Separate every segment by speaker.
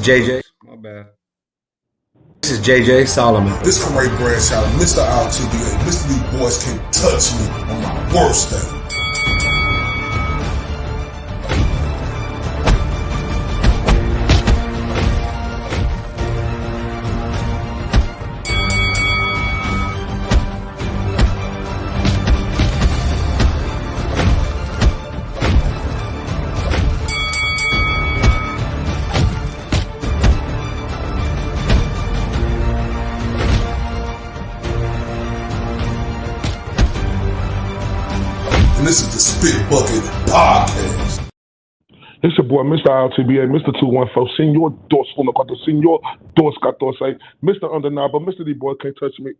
Speaker 1: JJ.
Speaker 2: My bad.
Speaker 1: This is JJ Solomon.
Speaker 3: This Corey Bradshaw, Mr. IOTBA. Mr. These boys can't touch me on my worst day. And this is the Spit Bucket Podcast.
Speaker 4: It's your boy, Mr. IOTBA, Mr. 214, Senor Dos Funacoto, Senor Dos Catosai, Mr. Undeniable, Mr. D Boy Can't Touch Me.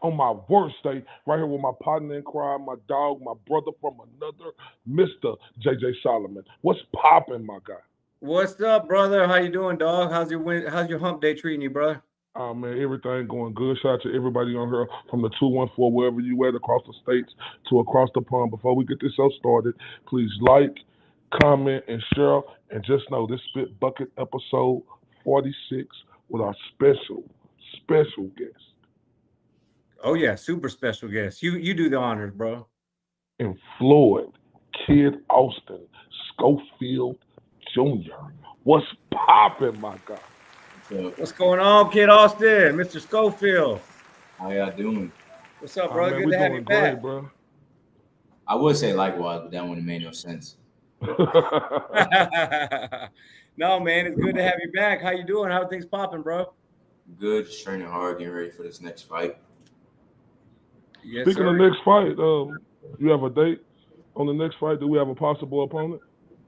Speaker 4: On my worst day, right here with my partner in crime, my dog, my brother from another, Mr. JJ Solomon. What's popping, my guy?
Speaker 2: What's up, brother? How you doing, dog? How's your hump day treating you, brother?
Speaker 4: Oh, man, everything going good. Shout out to everybody on here from the 214, wherever you at, across the states to across the pond. Before we get this show started, please like, comment, and share. And just know this Spit Bucket episode 46 with our special guest.
Speaker 2: Oh, yeah, super special guest. You do the honors, bro.
Speaker 4: And Floyd, Kid Austin, Schofield Jr. What's popping, my guy?
Speaker 2: What's going on, Kid Austin? Mr. Schofield.
Speaker 5: How y'all doing?
Speaker 2: What's up, bro?
Speaker 4: Man,
Speaker 2: Good to have you back.
Speaker 4: great, bro.
Speaker 5: I would say likewise, but that wouldn't have made no sense.
Speaker 2: No, man, it's good to have you back. How you doing? How are things popping, bro?
Speaker 5: Good, just training hard, getting ready for this next fight.
Speaker 2: Yes,
Speaker 4: Speaking
Speaker 2: sir.
Speaker 4: of next fight, you have a date on the next fight? Do we have a possible opponent?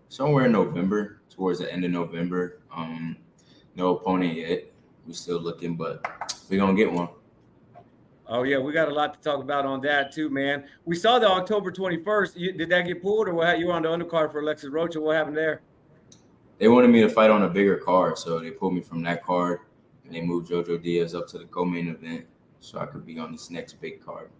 Speaker 5: Somewhere in November, towards the end of November. No opponent yet. We're still looking, but we're gonna get one.
Speaker 2: Oh, yeah, we got a lot to talk about on that, too, man. We saw the October 21st. Did that get pulled, or what? You were on the undercard for Alexis Rocha. What happened there?
Speaker 5: They wanted me to fight on a bigger card, so they pulled me from that card, and they moved Jojo Diaz up to the co-main event, so I could be on this next big card.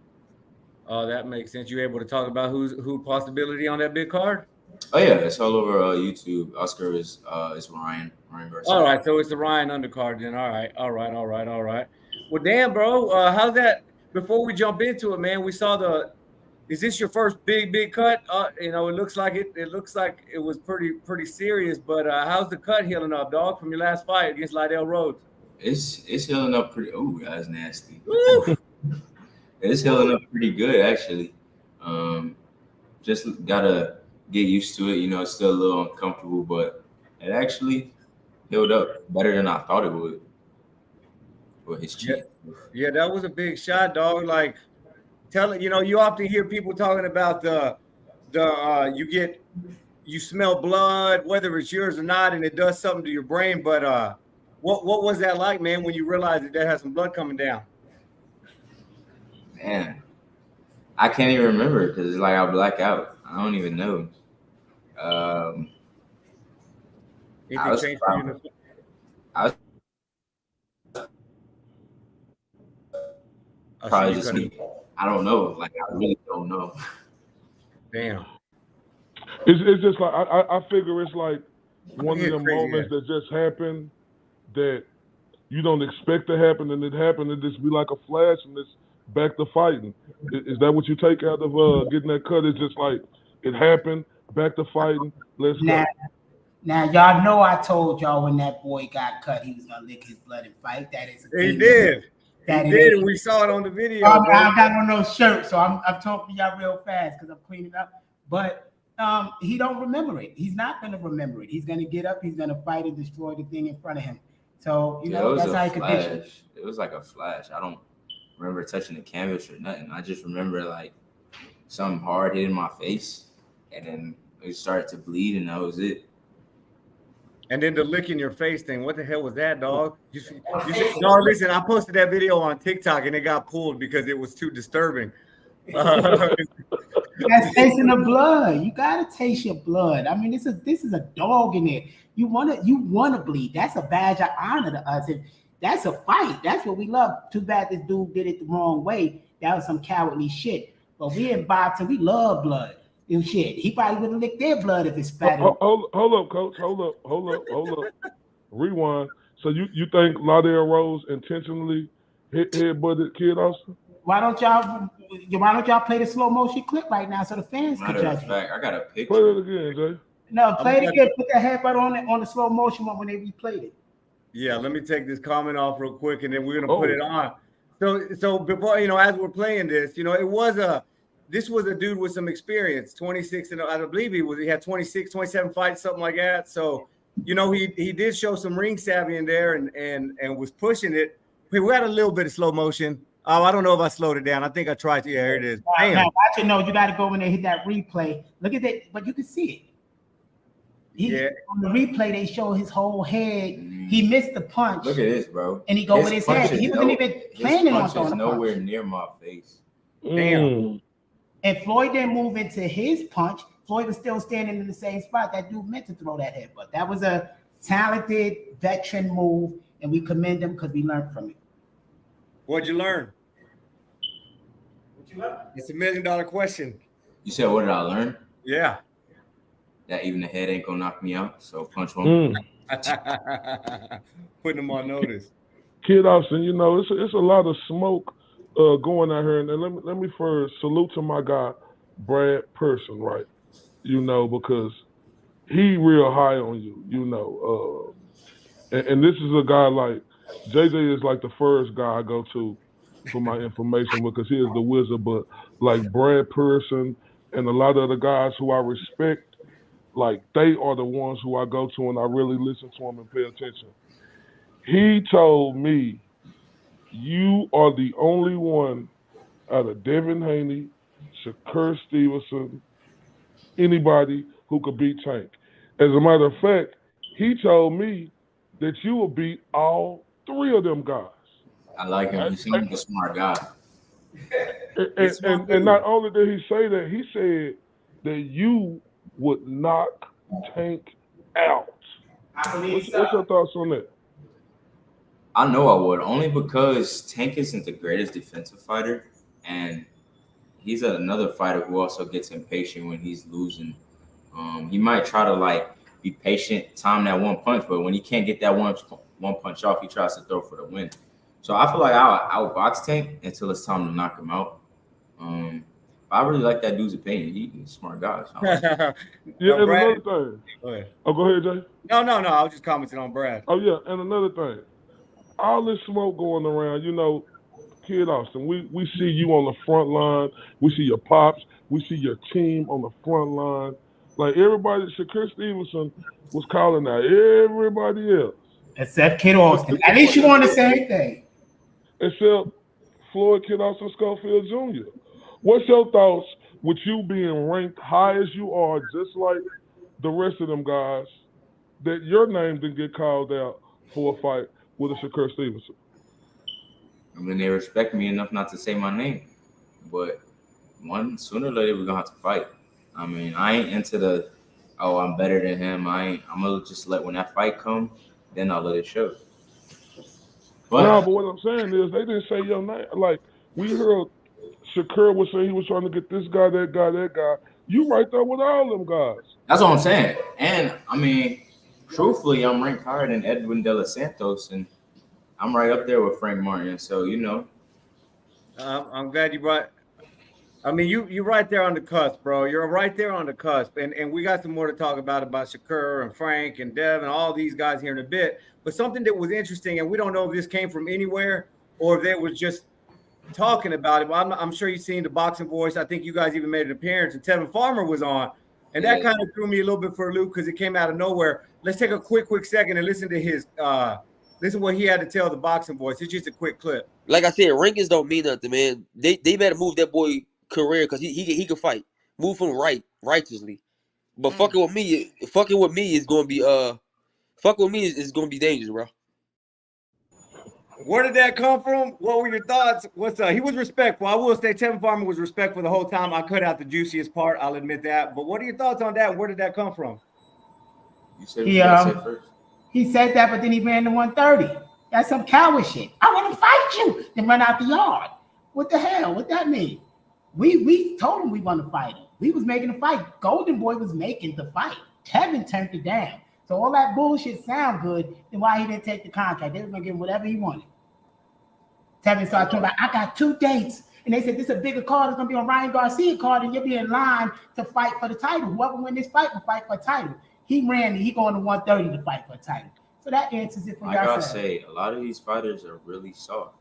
Speaker 2: Oh, that makes sense. You able to talk about who possibility on that big card?
Speaker 5: Oh yeah, it's all over YouTube. Oscar is Ryan Garcia.
Speaker 2: All right, so it's the Ryan undercard then. All right. Well, damn, bro, how's that? Before we jump into it, man, we saw is this your first big cut? It looks like it. It looks like it was pretty serious. But how's the cut healing up, dog, from your last fight against Lydell Rhodes?
Speaker 5: It's healing up pretty. Oh, that's nasty.
Speaker 2: Woo!
Speaker 5: It's healing up pretty good, actually. Just gotta get used to it. It's still a little uncomfortable, but it actually healed up better than I thought it would for his chin.
Speaker 2: Yeah, that was a big shot, dog. Like, you often hear people talking about you smell blood, whether it's yours or not, and it does something to your brain. But what was that like, man, when you realized that there had some blood coming down?
Speaker 5: Man, I can't even remember because it's like I black out. I don't even know. I was probably just me. I don't know. Like, I really don't know.
Speaker 2: Damn.
Speaker 4: It's just like I figure it's like one of them moments that just happen that you don't expect to happen, and it happened, and just be like a flash, and it's back to fighting. Is that what you take out of getting that cut? It's just like it happened, back to fighting. Let's go.
Speaker 6: Now, y'all know I told y'all when that boy got cut, he was gonna lick his blood and fight. That is a
Speaker 2: he did.
Speaker 6: That
Speaker 2: he did, and we saw it on the video.
Speaker 6: I got on those shirts, so I'm talking to y'all real fast because I'm cleaning up. But he don't remember it. He's not gonna remember it. He's gonna get up. He's gonna fight and destroy the thing in front of him. So that's how he conditioned.
Speaker 5: It was like a flash. I don't remember touching the canvas or nothing. I just remember like something hard hitting my face, and then it started to bleed, and that was it.
Speaker 2: And then the licking your face thing. What the hell was that, dog? No, listen, I posted that video on TikTok and it got pulled because it was too disturbing.
Speaker 6: That's tasting the blood. You gotta taste your blood. I mean, this is a dog in there. You wanna bleed. That's a badge of honor to us. That's a fight. That's what we love. Too bad this dude did it the wrong way. That was some cowardly shit. But we in boxing, we love blood. Shit, he probably would have licked their blood if it spattered.
Speaker 4: Hold up, coach. Hold up. Rewind. So you think Lardell Rose intentionally headbutted Kid Austin?
Speaker 6: Why don't y'all play the slow motion clip right now so the fans can judge it?
Speaker 5: I got a picture.
Speaker 4: Play it again, Jay.
Speaker 6: No, play it again. Put the headbutt on the slow motion one when they replayed it.
Speaker 2: Yeah, let me take this comment off real quick, and then we're gonna put it on. So before as we're playing this, this was a dude with some experience, 26, and I believe he had 26, 27 fights, something like that. So he did show some ring savvy in there and was pushing it. We had a little bit of slow motion. Oh, I don't know if I slowed it down. I think I tried to. Yeah, here it is.
Speaker 6: Now, you got to go in there and hit that replay. Look at that, but you can see it. On the replay, they show his whole head. He missed the punch.
Speaker 5: Look at this, bro.
Speaker 6: And he go with his head. He wasn't even planning on throwing a punch.
Speaker 5: Nowhere near my face.
Speaker 2: Damn.
Speaker 6: And Floyd didn't move into his punch. Floyd was still standing in the same spot. That dude meant to throw that headbutt. That was a talented veteran move, and we commend him because we learned from it.
Speaker 2: What'd you learn? It's $1 million question.
Speaker 5: You said, what did I learn?
Speaker 2: Yeah.
Speaker 5: That even the head ain't gonna knock me out. So punch one.
Speaker 2: Putting him on notice.
Speaker 4: Kid Austin, it's a lot of smoke going out here, and let me first salute to my guy Brad Person, right? Because he real high on you, and this is a guy like JJ is like the first guy I go to for my information because he is the wizard, but like Brad Person and a lot of the guys who I respect, like they are the ones who I go to and I really listen to them and pay attention. He told me, you are the only one out of Devin Haney, Shakur Stevenson, anybody who could beat Tank. As a matter of fact, he told me that you will beat all three of them guys.
Speaker 5: I like him. He seems like a smart guy.
Speaker 4: And not only did he say that, he said that you would knock Tank out. What's your thoughts on that?
Speaker 5: I know I would, only because Tank isn't the greatest defensive fighter, and he's another fighter who also gets impatient when he's losing. He might try to be patient, time that one punch, but when he can't get that one punch off, he tries to throw for the win. So I feel like I'll box Tank until it's time to knock him out. I really like that dude's opinion. He's a smart guy. So.
Speaker 4: And another thing.
Speaker 2: Go ahead.
Speaker 4: Oh, go ahead, Jay.
Speaker 2: No. I was just commenting on Brad.
Speaker 4: Oh, yeah. And another thing. All this smoke going around, Kid Austin, we see you on the front line. We see your pops. We see your team on the front line. Like everybody, Shakur Stevenson was calling out everybody else.
Speaker 6: Except Kid Austin. At least you want the same thing.
Speaker 4: Except Floyd, Kid Austin, Schofield Jr. What's your thoughts with you being ranked high as you are, just like the rest of them guys, that your name didn't get called out for a fight with a Shakur Stevenson?
Speaker 5: I mean, they respect me enough not to say my name. But sooner or later, we're going to have to fight. I mean, I ain't into I'm better than him. I'm going to just when that fight comes, then I'll let it show.
Speaker 4: But what I'm saying is they didn't say your name. Like, we heard Shakur was saying he was trying to get this guy, that guy, that guy. You right there with all them guys.
Speaker 5: That's what I'm saying. And, I mean, truthfully, I'm ranked higher than Edwin De Los Santos, and I'm right up there with Frank Martin. So,
Speaker 2: I'm glad you brought – I mean, you're right there on the cusp, bro. You're right there on the cusp. And we got some more to talk about Shakur and Frank and Dev and all these guys here in a bit. But something that was interesting, and we don't know if this came from anywhere or if they was just talking about it. But I'm sure you've seen the Boxing Voice. I think you guys even made an appearance, and Tevin Farmer was on. And that kind of threw me a little bit for a loop because it came out of nowhere. Let's take a quick second and listen to his listen what he had to tell the Boxing Voice. It's just a quick clip.
Speaker 7: Like I said, rankings don't mean nothing, man. They better move that boy career because he can fight. Move him righteously. But fucking with me is gonna be is gonna be dangerous, bro.
Speaker 2: Where did that come from? What were your thoughts? He was respectful. I will say Tevin Farmer was respectful the whole time. I cut out the juiciest part, I'll admit that. But what are your thoughts on that? Where did that come from?
Speaker 5: You said it first.
Speaker 6: He said that, but then he ran to 130. That's some coward shit. I want to fight you, then run out the yard. What the hell? What that mean? We told him we want to fight him. We was making a fight. Golden Boy was making the fight. Kevin turned it down. So all that bullshit sound good, then why he didn't take the contract? They were gonna give him whatever he wanted. Tevin started talking about, I got 2 dates. And they said, this is a bigger card. It's gonna be a Ryan Garcia card, and you'll be in line to fight for the title. Whoever win this fight will fight for a title. He ran, and he going to 130 to fight for a title. So that answers it for y'all.
Speaker 5: I gotta say, a lot of these fighters are really soft.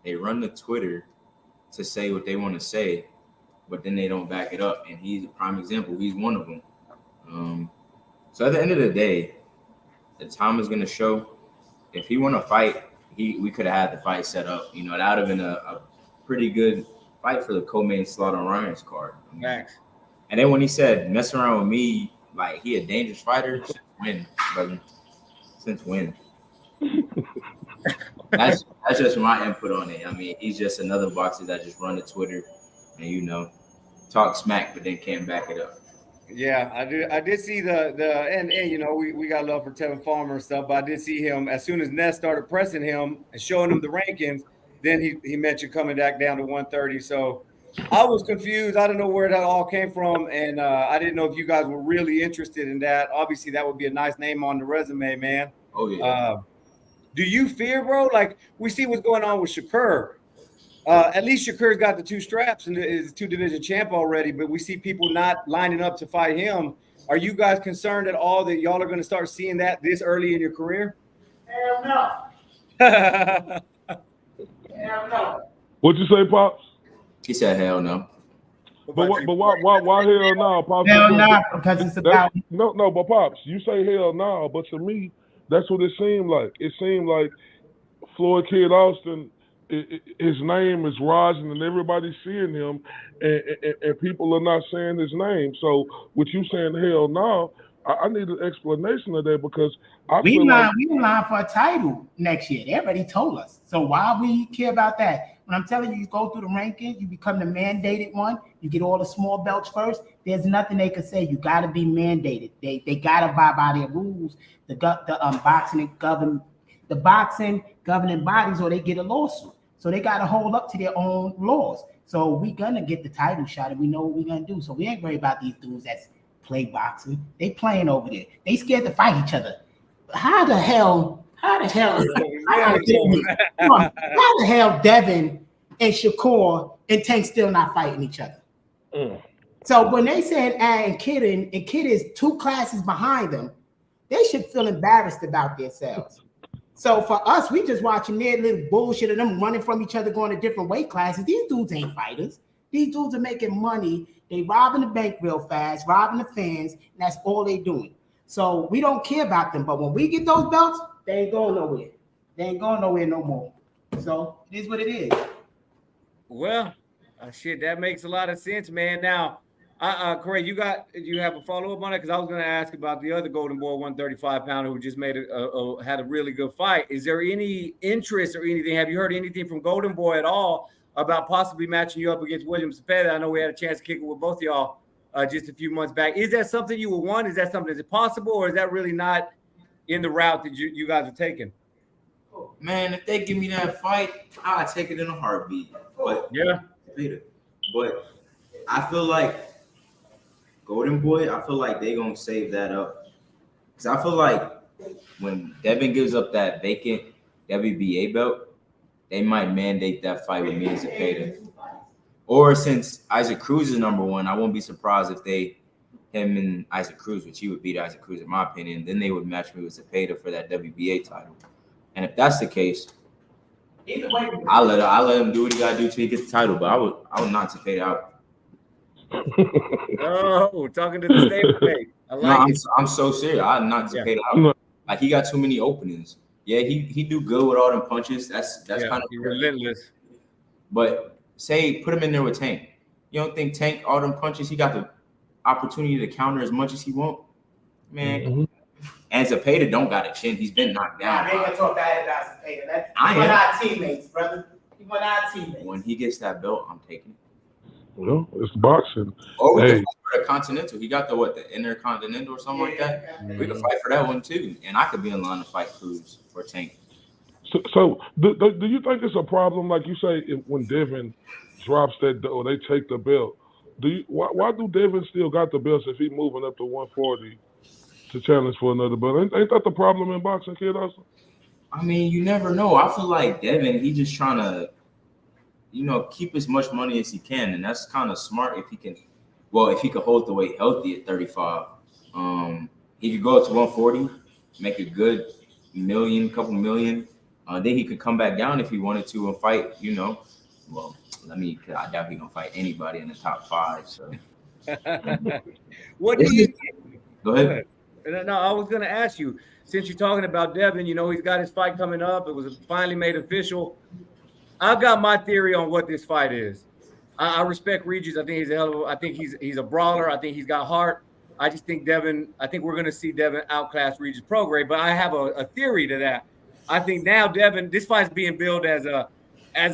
Speaker 5: They run to Twitter to say what they want to say, but then they don't back it up. And he's a prime example. He's one of them. So at the end of the day, the time is gonna show. If he want to fight, we could have had the fight set up. You know, that would have been a pretty good fight for the co-main slot on Ryan's card.
Speaker 2: Max.
Speaker 5: And then when he said, mess around with me, like he a dangerous fighter, since when, brother? Since when? That's just my input on it. I mean, he's just another boxer that just run to Twitter and, you know, talk smack, but then can't back it up.
Speaker 2: Yeah, I did see and you know, we got love for Tevin Farmer and stuff, but I did see him as soon as Ness started pressing him and showing him the rankings. Then he mentioned coming back down to 130. So I was confused. I didn't know where that all came from, and I didn't know if you guys were really interested in that. Obviously, that would be a nice name on the resume, man.
Speaker 5: Oh yeah.
Speaker 2: Do you fear, bro? Like we see what's going on with Shakur. At least Shakur's got the 2 straps and is 2-division champ already, but we see people not lining up to fight him. Are you guys concerned at all that y'all are going to start seeing that this early in your career?
Speaker 6: Hell no. Hell no.
Speaker 4: What'd you say, Pops?
Speaker 5: He said, hell no.
Speaker 4: But why hell no, Pops?
Speaker 6: Hell no, because it's about
Speaker 4: no, but Pops, you say hell no, but to me, that's what it seemed like. It seemed like Floyd Kid Austin, his name is rising and everybody's seeing him, and people are not saying his name. So with you saying hell no, I need an explanation of that, because
Speaker 6: we in line for a title next year. They already told us. So why we care about that? When I'm telling you, you go through the rankings, you become the mandated one. You get all the small belts first. There's nothing they can say. You got to be mandated. They got to abide by their rules. The boxing governing bodies, or they get a lawsuit. So they got to hold up to their own laws. So we gonna get the title shot, and we know what we're gonna do. So we ain't worried about these dudes that's play boxing. They playing over there. They scared to fight each other. How the hell Devin and Shakur and Tank still not fighting each other? So when they said and Kid is 2 classes behind them, they should feel embarrassed about themselves. So for us, we just watching their little bullshit of them running from each other, going to different weight classes. These dudes ain't fighters. These dudes are making money. They robbing the bank real fast, robbing the fans, and that's all they doing. So we don't care about them. But when we get those belts, they ain't going nowhere. They ain't going nowhere no more. So it is what it is.
Speaker 2: Well, shit, that makes a lot of sense, man. Now, Corey, you have a follow-up on it? Because I was going to ask about the other Golden Boy 135-pounder who just had a really good fight. Is there any interest or anything? Have you heard anything from Golden Boy at all about possibly matching you up against William Cepeda? I know we had a chance to kick it with both of y'all just a few months back. Is that something you would want? Is that something that's possible, or is that really not in the route that you guys are taking?
Speaker 5: Man, if they give me that fight, I'll take it in a heartbeat. But
Speaker 2: yeah,
Speaker 5: but I feel like Golden Boy, I feel like they're gonna save that up. Because I feel like when Devin gives up that vacant WBA belt, they might mandate that fight with me and Cepeda. Or since Isaac Cruz is number 1, I won't be surprised if him and Isaac Cruz, which he would beat Isaac Cruz in my opinion, then they would match me with Cepeda for that WBA title. And if that's the case, I'll let him do what he gotta do till he gets the title. But I would knock Cepeda out.
Speaker 2: Oh, talking to the state. I like it.
Speaker 5: I'm so serious. I'd knock Cepeda out. Like he got too many openings. Yeah, he do good with all them punches. That's kind of
Speaker 2: relentless.
Speaker 5: But say put him in there with Tank. You don't think Tank all them punches? He got the opportunity to counter as much as he want. Man,
Speaker 4: Mm-hmm.
Speaker 5: And Cepeda don't got a chin. He's been knocked down.
Speaker 6: Nah, they gonna talk bad about Cepeda. We're our teammates, brother. We're our teammates.
Speaker 5: When he gets that belt, I'm taking it.
Speaker 4: Well, it's boxing.
Speaker 5: Or we can fight for the Continental. He got the Intercontinental or something like that.
Speaker 2: Mm-hmm.
Speaker 5: We can fight for that one too. And I could be in line to fight Cruz or Tank.
Speaker 4: So do you think it's a problem, like you say, when Devin drops that or they take the belt, why do Devin still got the belts if he moving up to 140 to challenge for another belt? Ain't that the problem in boxing, Kid Austin?
Speaker 5: I mean, you never know. I feel like Devin, he just trying to, keep as much money as he can, and that's kind of smart if he can. Well, if he could hold the weight healthy at 35, he could go up to 140, make a good couple million. Then he could come back down if he wanted to and fight. Well, I doubt he's gonna fight anybody in the top 5. So,
Speaker 2: what do you?
Speaker 5: Go ahead.
Speaker 2: No, I was gonna ask you. Since you're talking about Devin, he's got his fight coming up. It was finally made official. I've got my theory on what this fight is. I respect Regis. I think he's a hell of I think he's a brawler. I think he's got heart. I just think Devin. I think we're going to see Devin outclass Regis Prograis. But I have a theory to that. I think now Devin, this fight's being billed as a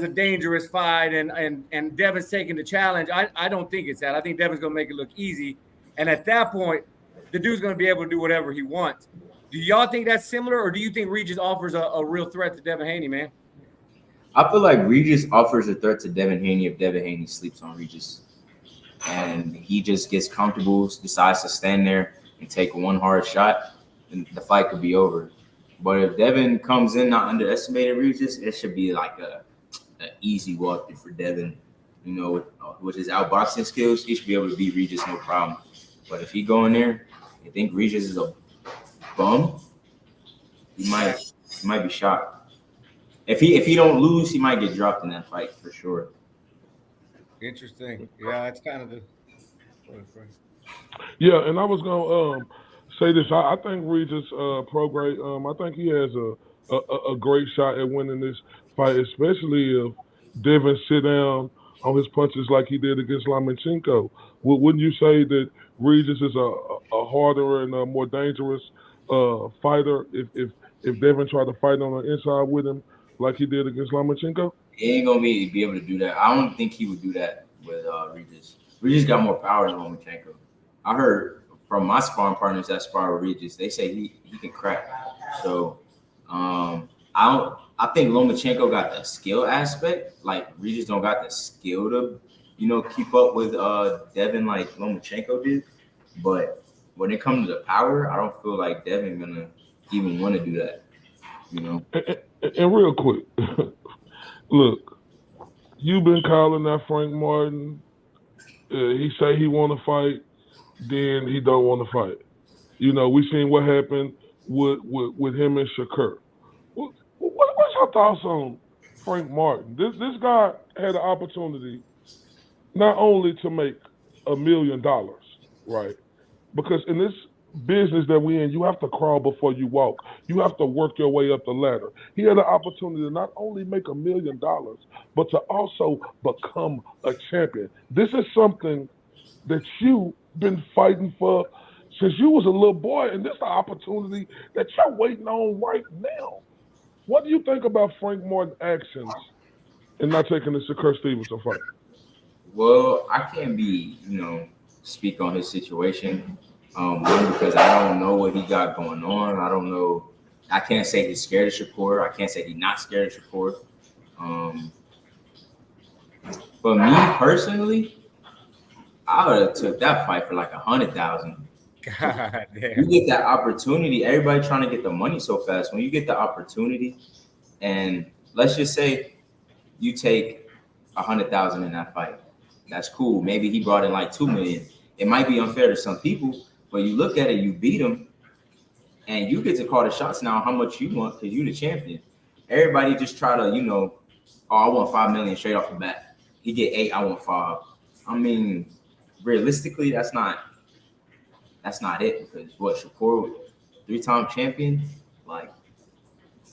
Speaker 2: dangerous fight, and Devin's taking the challenge. I don't think it's that. I think Devin's going to make it look easy, and at that point, the dude's going to be able to do whatever he wants. Do y'all think that's similar, or do you think Regis offers a real threat to Devin Haney, man?
Speaker 5: I feel like Regis offers a threat to Devin Haney if Devin Haney sleeps on Regis. And he just gets comfortable, decides to stand there and take one hard shot, and the fight could be over. But if Devin comes in not underestimating Regis, it should be like an easy walk for Devin. With his outboxing skills, he should be able to beat Regis no problem. But if he go in there, you think Regis is a bum, he might be shocked. If he don't lose, he might get dropped in that fight for sure.
Speaker 2: Interesting. Yeah, it's kind of the.
Speaker 4: Yeah, and I was gonna say this. I think Regis Prograis. I think he has a great shot at winning this fight, especially if Devin sit down on his punches like he did against Lomachenko. Wouldn't you say that Regis is a harder and a more dangerous fighter if Devin tried to fight on the inside with him like he did against Lomachenko?
Speaker 5: He ain't gonna be able to do that. I don't think he would do that with Regis. Regis got more power than Lomachenko. I heard from my sparring partners that spar with Regis, they say he can crack. So I think Lomachenko got the skill aspect. Like Regis don't got the skill to keep up with Devin like Lomachenko did. But when it comes to the power, I don't feel like Devin gonna even want to do that.
Speaker 4: And real quick, look, you've been calling that Frank Martin. He say he want to fight, then he don't want to fight. We seen what happened with him and Shakur. What's your thoughts on Frank Martin? This guy had an opportunity not only to make $1 million, right? Because in this business that we in, you have to crawl before you walk. You have to work your way up the ladder. He had an opportunity to not only make $1 million, but to also become a champion. This is something that you've been fighting for since you was a little boy, and this is the opportunity that you're waiting on right now. What do you think about Frank Martin's actions in not taking the Shakur Stevenson fight?
Speaker 5: Well, I can't speak on his situation. One, because I don't know what he got going on. I don't know. I can't say he's scared of Shakur. I can't say he's not scared of Shakur. But me personally, I would have took that fight for like 100,000.
Speaker 2: God damn.
Speaker 5: You get that opportunity. Everybody trying to get the money so fast. When you get the opportunity, and let's just say you take 100,000 in that fight, that's cool. Maybe he brought in like 2 million. It might be unfair to some people, but you look at it, you beat him, and you get to call the shots now how much you want because you're the champion. Everybody just try to, oh, I want 5 million straight off the bat. He get 8, I want 5. I mean, realistically, that's not it because what Shakur, 3-time champion, like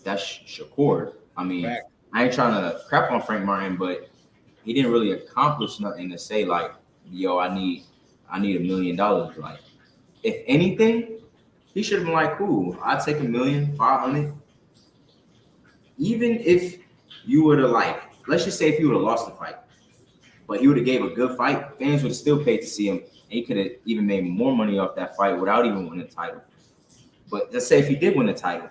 Speaker 5: that's Shakur. I mean, I ain't trying to crap on Frank Martin, but he didn't really accomplish nothing to say like, yo, I need $1 million. Like, if anything, he should have been like, cool, I'll take $1,500,000. Even if you would have let's just say if you would have lost the fight, but he would have gave a good fight, fans would have still paid to see him, and he could have even made more money off that fight without even winning the title. But let's say if he did win the title,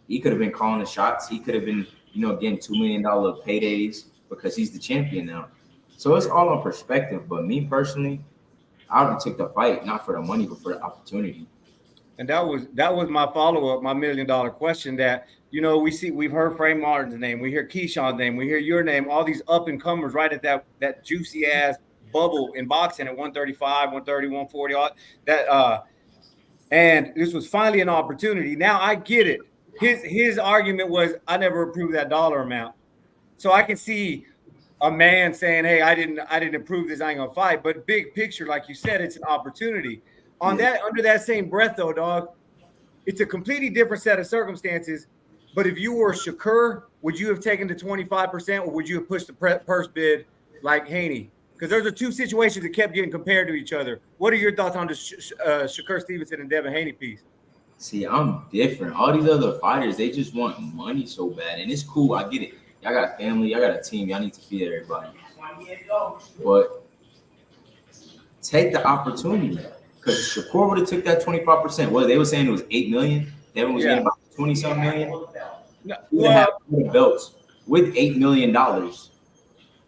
Speaker 5: he could have been calling the shots. He could have been, getting $2 million paydays because he's the champion now. So it's all on perspective. But me personally, I would take the fight not for the money, but for the opportunity.
Speaker 2: And that was my follow-up, my $1 million question that, we've heard Frank Martin's name, we hear Keyshawn's name, we hear your name, all these up-and-comers right at that juicy-ass bubble in boxing at 135, 130, 140, all that. And this was finally an opportunity. Now I get it. His argument was, I never approved that dollar amount. So I can see a man saying, hey, I didn't approve this, I ain't gonna fight. But big picture, like you said, it's an opportunity. Under that same breath, though, dog, it's a completely different set of circumstances. But if you were Shakur, would you have taken the 25% or would you have pushed the purse bid like Haney? Because those are two situations that kept getting compared to each other. What are your thoughts on the Shakur Stevenson and Devin Haney piece?
Speaker 5: See, I'm different. All these other fighters, they just want money so bad. And it's cool. I get it. Y'all got family. Y'all got a team. Y'all need to feed everybody. But take the opportunity. Because Shakur would have took that 25%. Well, they were saying it was $8 million. Devin was getting about 20-something million. He would have belts with $8 million.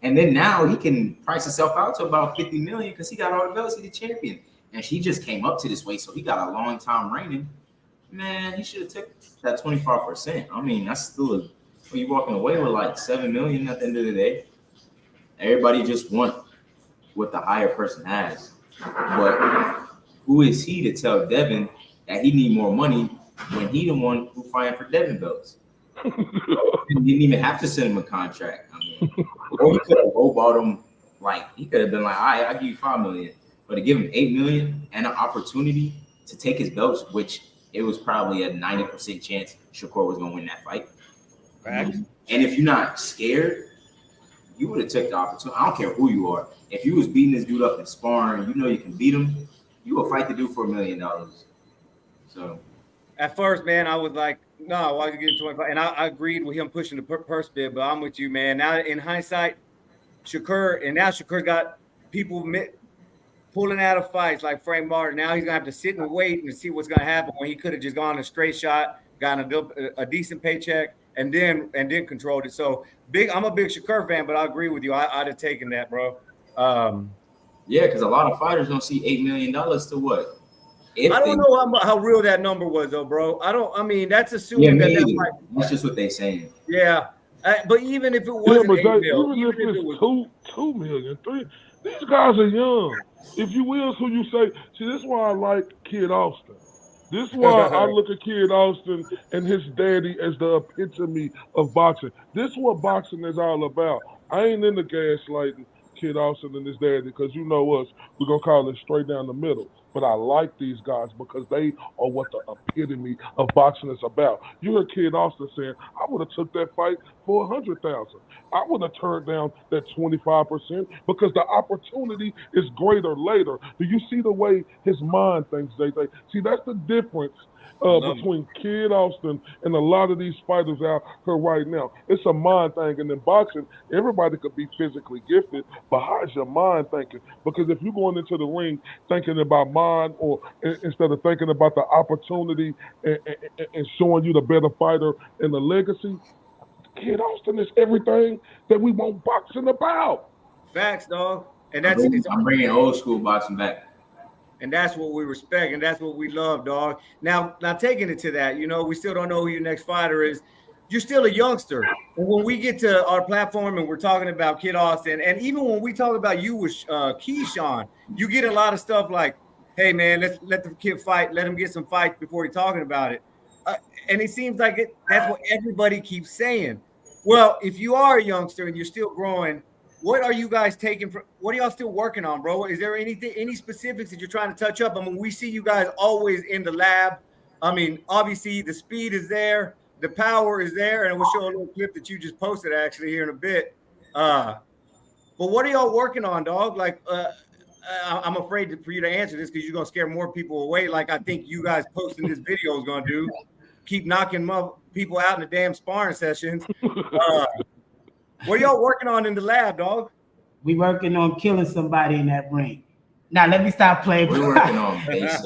Speaker 5: And then now he can price himself out to about $50 million because he got all the belts. He's the champion. And he just came up to this weight, so he got a long time reigning. Man, he should have took that 25%. I mean, that's still you're walking away with like $7 million at the end of the day. Everybody just want what the higher person has. But who is he to tell Devin that he need more money when he the one who fighting for Devin belts? He didn't even have to send him a contract. I mean, or he could have lowballed him. Like he could have been like, all right, I'll give you $5 million. But to give him $8 million and an opportunity to take his belts, which it was probably a 90% chance Shakur was going to win that fight. Right. And if you're not scared, you would have took the opportunity. I don't care who you are. If you was beating this dude up in sparring, you can beat him, you will fight the dude for $1 million. So
Speaker 2: at first, man, I was like, no, why you get 25? And I agreed with him pushing the purse bid, but I'm with you, man. Now in hindsight, Shakur's got people pulling out of fights like Frank Martin. Now he's gonna have to sit and wait and see what's gonna happen when he could have just gone a straight shot, gotten a decent paycheck, and then controlled it. So I'm a big Shakur fan, but I agree with you. I'd have taken that, bro.
Speaker 5: Yeah, because a lot of fighters don't see $8 million to what?
Speaker 2: I don't know how real that number was, though, bro. I mean, that's assuming
Speaker 5: that's just what they saying.
Speaker 2: Yeah, but even if it wasn't
Speaker 4: even if it's 2 million, 3, these guys are young. If you will, who you say, see, this is why I like Kid Austin. This is why I look at Kid Austin and his daddy as the epitome of boxing. This is what boxing is all about. I ain't into gaslighting Kid Austin and his daddy because you know us, we're going to call it straight down the middle. But I like these guys because they are what the epitome of boxing is about. You heard Kid Austin saying, I would have took that fight for $100,000. I would have turned down that 25% because the opportunity is greater later. Do you see the way his mind thinks, JJ? See, that's the difference between Kid Austin and a lot of these fighters out here right now. It's a mind thing. And in boxing, everybody could be physically gifted, but how's your mind thinking? Because if you're going into the ring thinking about mind or instead of thinking about the opportunity and showing you the better fighter and the legacy, Kid Austin is everything that we want boxing about.
Speaker 2: Facts, dog. And
Speaker 5: I'm bringing old school boxing back.
Speaker 2: And that's what we respect, and that's what we love, dog. Now taking it to that, we still don't know who your next fighter is. You're still a youngster. And when we get to our platform and we're talking about Kid Austin, and even when we talk about you with Keyshawn, you get a lot of stuff like, hey, man, let the kid fight. Let him get some fights before he's talking about it. And it seems like that's what everybody keeps saying. Well, if you are a youngster and you're still growing, what are you guys taking from? What are y'all still working on, bro? Is there any specifics that you're trying to touch up? I mean, we see you guys always in the lab. I mean, obviously the speed is there, the power is there, and we'll show a little clip that you just posted actually here in a bit. But what are y'all working on, dog? Like, I'm afraid for you to answer this because you're gonna scare more people away. Like I think you guys posting this video is gonna do. Keep knocking people out in the damn sparring sessions. What are y'all working on in the lab, dog?
Speaker 6: We working on killing somebody in that ring. Now let me stop playing.
Speaker 5: We're working on basic.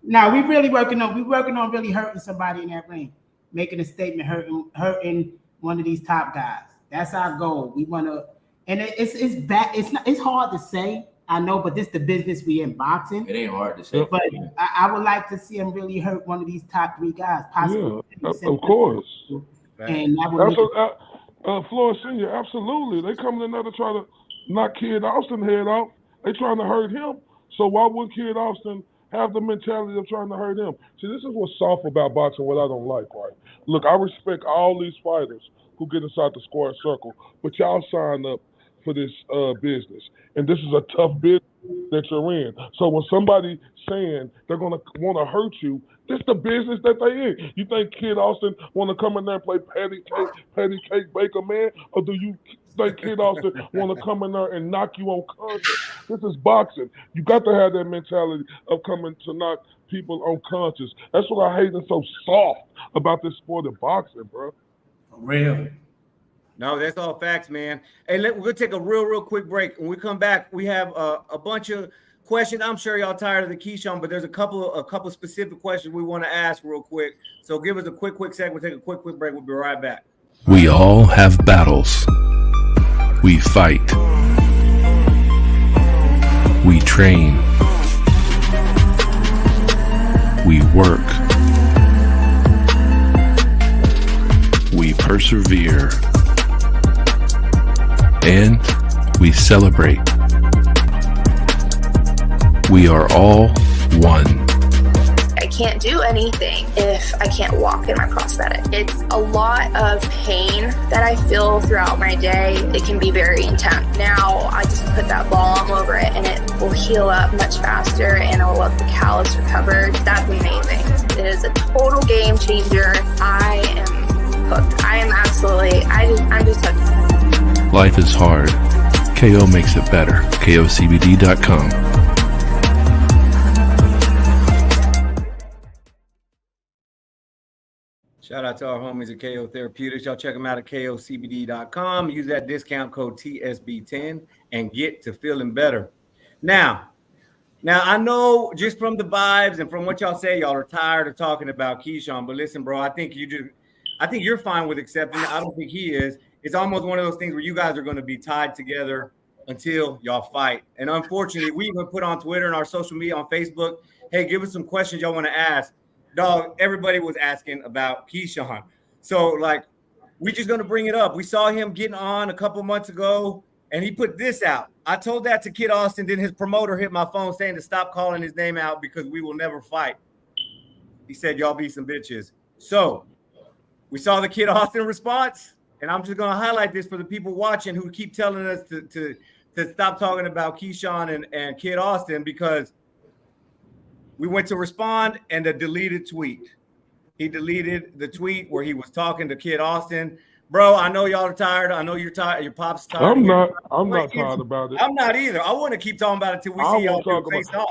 Speaker 6: Now we working on really hurting somebody in that ring, making a statement, hurting one of these top guys. That's our goal. We want to And it's bad. It's hard to say. I know, but this is the business we in boxing.
Speaker 5: It ain't hard to say.
Speaker 6: But I would like to see him really hurt one of these top 3 guys, possibly.
Speaker 4: Yeah, of course.
Speaker 6: And that would make
Speaker 4: Floyd Senior, absolutely. They coming in there to try to knock Kid Austin head off. They trying to hurt him. So why would Kid Austin have the mentality of trying to hurt him? See, this is what's soft about boxing, what I don't like, right? Look, I respect all these fighters who get inside the square circle, but y'all sign up for this business. And this is a tough business that you're in. So when somebody saying they're going to want to hurt you, this is the business that they in. You think Kid Austin want to come in there and play patty cake baker man? Or do you think Kid Austin want to come in there and knock you unconscious? This is boxing. You got to have that mentality of coming to knock people unconscious. That's what I hate and so soft about this sport of boxing, bro.
Speaker 6: For real.
Speaker 2: No, that's all facts, man. Hey, we're going to take a real quick break. When we come back, we have a bunch of questions. I'm sure y'all tired of the Keyshawn, but there's a couple specific questions we want to ask real quick. So give us a quick second. We'll take a quick break. We'll be right back.
Speaker 1: We all have battles. We fight. We train. We work. We persevere. And we celebrate. We are all one.
Speaker 8: I can't do anything if I can't walk in my prosthetic. It's a lot of pain that I feel throughout my day. It can be very intense. Now I just put that balm over it and it will heal up much faster and it will let the callus recover. That's amazing. It is a total game changer. I am hooked. I am absolutely, I'm just hooked.
Speaker 1: Life is hard. KO makes it better. KOCBD.com.
Speaker 2: Shout out to our homies at KO Therapeutics. Y'all check them out at KOCBD.com. Use that discount code TSB10 and get to feeling better. Now I know just from the vibes and from what y'all say, y'all are tired of talking about Keyshawn. But listen, bro, I think you're fine with accepting it. I don't think he is. It's almost one of those things where you guys are going to be tied together until y'all fight. And unfortunately, we even put on Twitter and our social media on Facebook, hey, give us some questions y'all want to ask. Dog, everybody was asking about Keyshawn. So, like, we're just going to bring it up. We saw him getting on a couple months ago, and he put this out. I told that to Kid Austin, then his promoter hit my phone saying to stop calling his name out because we will never fight. He said, y'all be some bitches. So, we saw the Kid Austin response. And I'm just going to highlight this for the people watching who keep telling us to stop talking about Keyshawn and Kid Austin because we went to respond and a deleted tweet. He deleted the tweet where he was talking to Kid Austin. Bro, I know y'all are tired. I know you're tired. Your pop's tired.
Speaker 4: I'm not tired about it.
Speaker 2: I'm not either. I want to keep talking about it till we see y'all face off.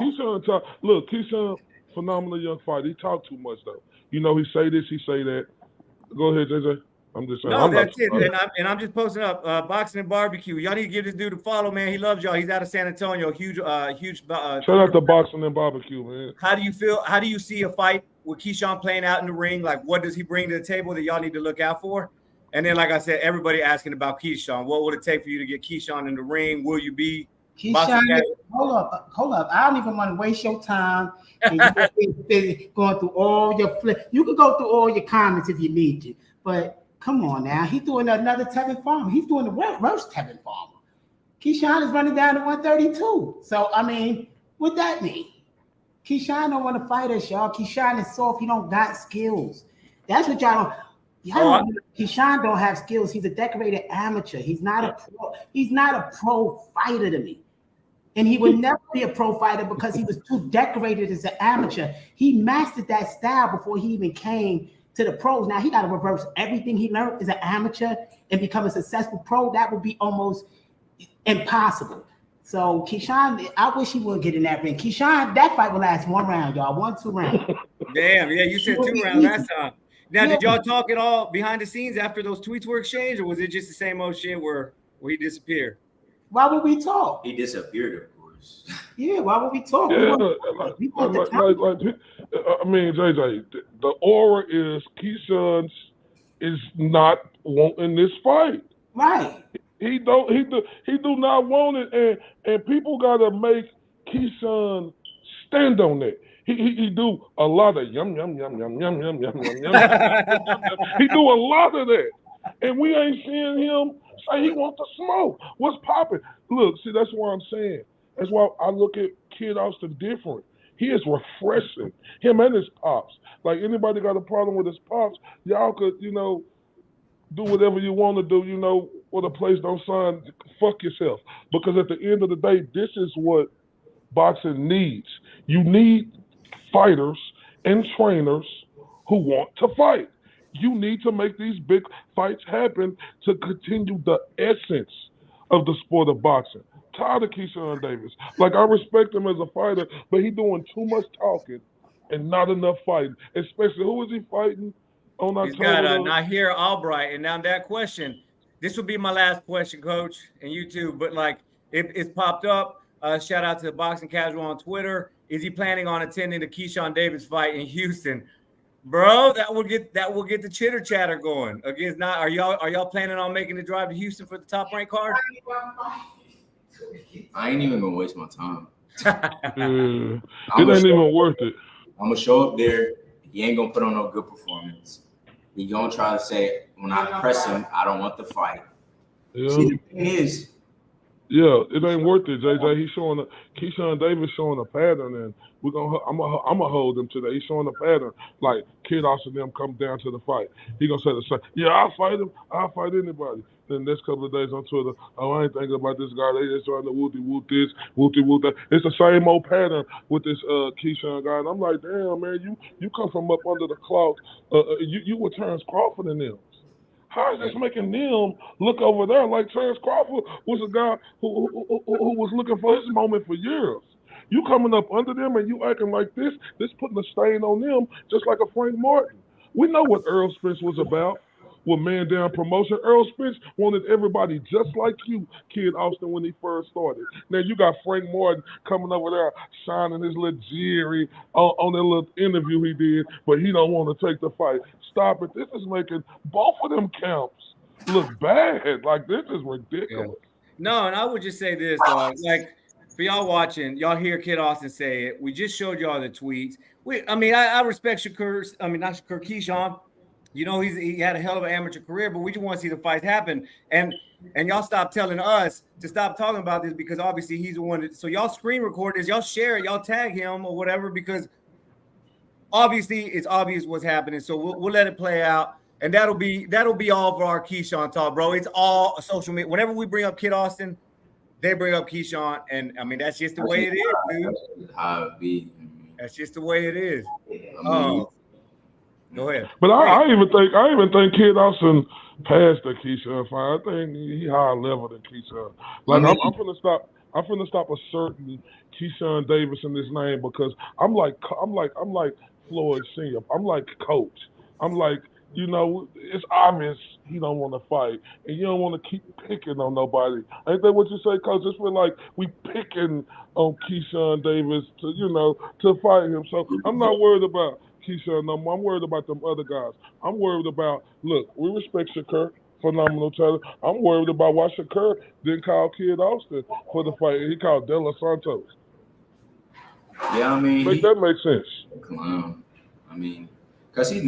Speaker 4: Keyshawn, phenomenal young fighter. He talk too much though. You know, he say this, he say that. Go ahead, JJ. I'm just saying.
Speaker 2: No, that's it. And I'm just posting up Boxing and Barbecue. Y'all need to give this dude a follow, man. He loves y'all. He's out of San Antonio. Huge.
Speaker 4: Shout out to Boxing and Barbecue, man.
Speaker 2: How do you feel? How do you see a fight with Keyshawn playing out in the ring? Like, what does he bring to the table that y'all need to look out for? And then, like I said, everybody asking about Keyshawn. What would it take for you to get Keyshawn in the ring? Will you be?
Speaker 6: Keyshawn, hold up. I don't even want to waste your time. And going through all your you can go through all your comments if you need to, but. Come on now. He's doing another Tevin Farmer. He's doing the worst Tevin Farmer. Keyshawn is running down to 132. So, I mean, what that mean? Keyshawn don't want to fight us, y'all. Keyshawn is soft. He don't got skills. That's what y'all don't. Keyshawn don't have skills. He's a decorated amateur. He's not a pro. He's not a pro fighter to me. And he would never be a pro fighter because he was too decorated as an amateur. He mastered that style before he even came to the pros. Now he got to reverse everything he learned as an amateur and become a successful pro. That would be almost impossible. So Keyshawn, I wish he would get in that ring. Keyshawn, that fight will last 1 round, y'all. 1-2 rounds.
Speaker 2: Damn, yeah, you said 2 rounds last time. Now, did y'all talk at all behind the scenes after those tweets were exchanged, or was it just the same old shit where he disappeared?
Speaker 6: Why would we talk?
Speaker 5: He disappeared, of course.
Speaker 6: Yeah, why would we talk?
Speaker 4: Yeah, I mean, JJ, the aura is Keyshawn is not wanting this fight.
Speaker 6: Right.
Speaker 4: He do not want it, and people gotta make Keyshawn stand on that. He do a lot of yum yum yum yum yum yum yum yum yum. He do a lot of that, and we ain't seeing him say he wants to smoke. What's popping? Look, see, that's what I'm saying. That's why I look at Kid Austin different. He is refreshing. Him and his pops. Like, anybody got a problem with his pops, y'all could, do whatever you want to do, or the place don't sign, fuck yourself. Because at the end of the day, this is what boxing needs. You need fighters and trainers who want to fight. You need to make these big fights happen to continue the essence of the sport of boxing. Tired of Keyshawn Davis. Like, I respect him as a fighter, but he doing too much talking and not enough fighting. Especially, who is he fighting on October?
Speaker 2: He's got Nahir Albright. And now that question, this will be my last question, Coach, and you too. But like, it's popped up. Shout out to the Boxing Casual on Twitter. Is he planning on attending the Keyshawn Davis fight in Houston? Bro, that will get the chitter chatter going. Against not are y'all planning on making the drive to Houston for the top ranked card?
Speaker 5: I ain't even gonna waste my time.
Speaker 4: It ain't even worth it.
Speaker 5: I'm gonna show up there. He ain't gonna put on no good performance. He gonna try to say, when I press him, I don't want the fight.
Speaker 4: Yeah.
Speaker 5: See, the thing is,
Speaker 4: it ain't worth it, JJ. He's showing Keyshawn Davis showing a pattern, and I'm gonna hold him to that. He's showing a pattern. Like, Kid Austin them come down to the fight. He gonna say the same. Yeah, I'll fight him. I'll fight anybody. Then next couple of days on Twitter, I ain't thinking about this guy. They just trying to whoop this, whoop that. It's the same old pattern with this Keyshawn guy. And I'm like, damn, man, you come from up under the clout. You were Terrence Crawford in them. How is this making them look over there like Terrence Crawford was a guy who was looking for his moment for years? You coming up under them and you acting like this putting a stain on them just like a Frank Martin. We know what Earl Spence was about with Man Down Promotion. Earl Spence wanted everybody just like you, Kid Austin, when he first started. Now you got Frank Martin coming over there shining his little jewelry on that little interview he did, but he don't want to take the fight. Stop it. This is making both of them camps look bad. Like, this is ridiculous.
Speaker 2: Yeah. No, and I would just say this, like, for y'all watching, y'all hear Kid Austin say it. We just showed y'all the tweets. I respect Keyshawn. He had a hell of an amateur career, but we just want to see the fights happen. And y'all stop telling us to stop talking about this, because obviously he's the one. So y'all screen record this, y'all share it, y'all tag him or whatever, because obviously it's obvious what's happening. So we'll let it play out, and that'll be all for our Keyshawn talk, bro. It's all social media. Whenever we bring up Kid Austin, they bring up Keyshawn, and I mean that's just the way it is, dude.
Speaker 5: How it be.
Speaker 2: That's just the way it is. Go ahead.
Speaker 4: But I even think Kid Austin passed the Keyshawn fight. I think he higher level than Keyshawn. Like, I'm finna stop asserting Keyshawn Davis in this name, because I'm like Floyd Senior. I'm like Coach. I'm like, it's obvious he don't want to fight, and you don't want to keep picking on nobody. Ain't that what you say, Coach? It's feel like we picking on Keyshawn Davis to fight him. So I'm not worried about Keyshawn no more. I'm worried about them other guys. I'm worried about, look, we respect Shakur, phenomenal talent. I'm worried about why Shakur didn't call Kid Austin for the fight. He called De Los Santos.
Speaker 5: Yeah,
Speaker 4: Make that make sense.
Speaker 5: Clown. Because a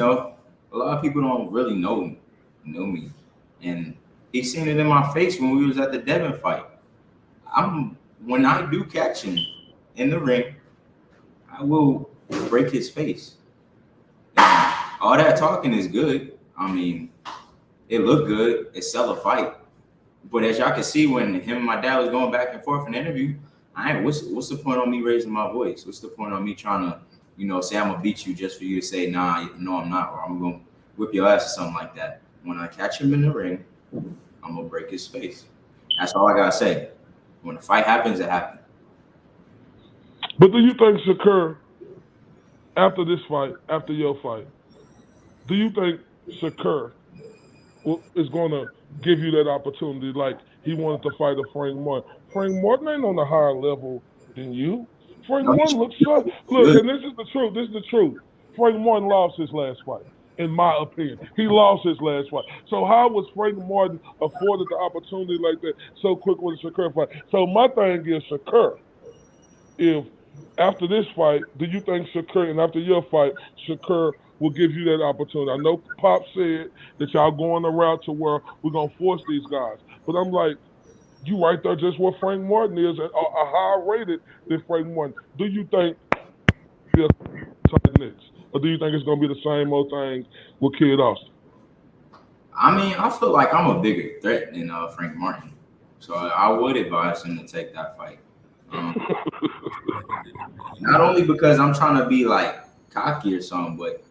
Speaker 5: lot of people don't really know me. And he seen it in my face when we was at the Devin fight. When I do catch him in the ring, I will break his face. And all that talking is good. It looked good. It sell a fight. But as y'all can see, when him and my dad was going back and forth in the interview, what's the point on me raising my voice? What's the point on me trying to, say I'm gonna beat you just for you to say, nah, no, I'm not, or I'm gonna whip your ass or something like that. When I catch him in the ring, I'm gonna break his face. That's all I gotta say. When the fight happens, it happens.
Speaker 4: But do you think Shakur, after this fight, after your fight, do you think Shakur is going to give you that opportunity like he wanted to fight a Frank Martin? Frank Martin ain't on a higher level than you. Frank Martin looks so. Look, and this is the truth. Frank Martin lost his last fight. in my opinion. He lost his last fight. So how was Frank Martin afforded the opportunity like that so quick with the Shakur fight? So my thing is Shakur, if after this fight, do you think Shakur, and after your fight, Shakur will give you that opportunity? I know Pop said that y'all going a route to where we're going to force these guys. But I'm like, you right there just where Frank Martin is, a higher rated than Frank Martin. Do you think he'll tight knits? Or do you think it's going to be the same old thing with Kid Austin?
Speaker 5: I mean, I feel like I'm a bigger threat than Frank Martin. So I would advise him to take that fight. Not only because I'm trying to be like cocky or something, but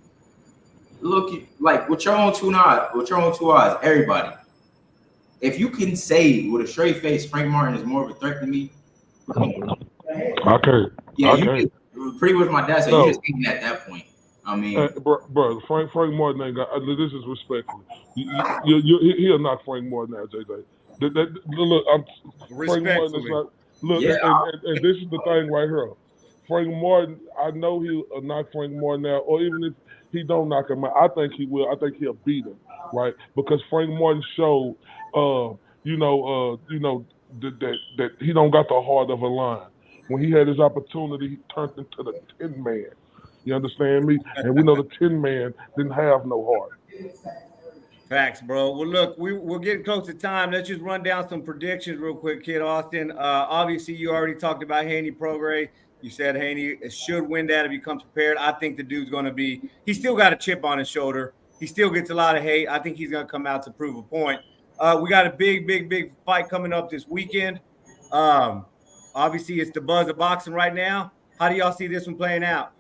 Speaker 5: look, like with your own two eyes, everybody. If you can say with a straight face, Frank Martin is more of a threat than me.
Speaker 4: Okay.
Speaker 5: Yeah,
Speaker 4: okay.
Speaker 5: You pretty much my dad said you just ain't at that point. I mean,
Speaker 4: bro, Frank Martin ain't got. This is respectful. He'll knock Frank Martin out, JJ. Look, Frank Martin is not. Look,
Speaker 5: yeah,
Speaker 4: and this is the thing right here. Frank Martin, I know he'll knock Frank Martin out, or even if he don't knock him out, I think he will. I think he'll beat him, right? Because Frank Martin showed, that he don't got the heart of a lion. When he had his opportunity, he turned into the Tin Man. You understand me? And we know the Tin Man didn't have no heart.
Speaker 2: Facts, bro. Well, look, we're getting close to time. Let's just run down some predictions real quick, Kid Austin. Obviously, you already talked about Haney Prograis. You said Haney should win that if he comes prepared. I think the dude's going to be – he's still got a chip on his shoulder. He still gets a lot of hate. I think he's going to come out to prove a point. We got a big fight coming up this weekend. Obviously, it's the buzz of boxing right now. How do y'all see this one playing out?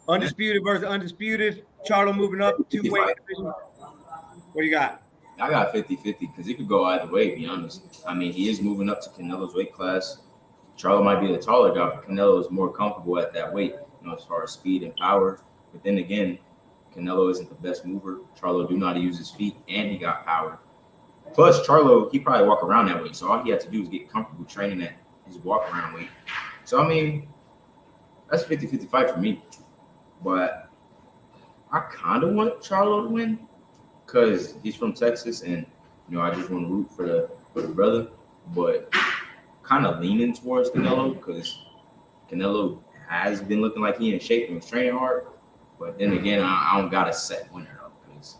Speaker 2: Undisputed versus undisputed. Charlo moving up 2 weight division. What do you got?
Speaker 5: I got 50-50 because it could go either way, to be honest. I mean, he is moving up to Canelo's weight class. Charlo might be the taller guy, but Canelo is more comfortable at that weight, as far as speed and power. But then again, Canelo isn't the best mover. Charlo do know how to use his feet, and he got power. Plus, Charlo, he probably walk around that weight, so all he had to do is get comfortable training at his walk-around weight. So, I mean, that's a 50-50 fight for me. But I kind of want Charlo to win because he's from Texas, and I just want to root for the brother. But kind of leaning towards Canelo because Canelo has been looking like he in shape and was training hard. But then again, I don't got a set winner though because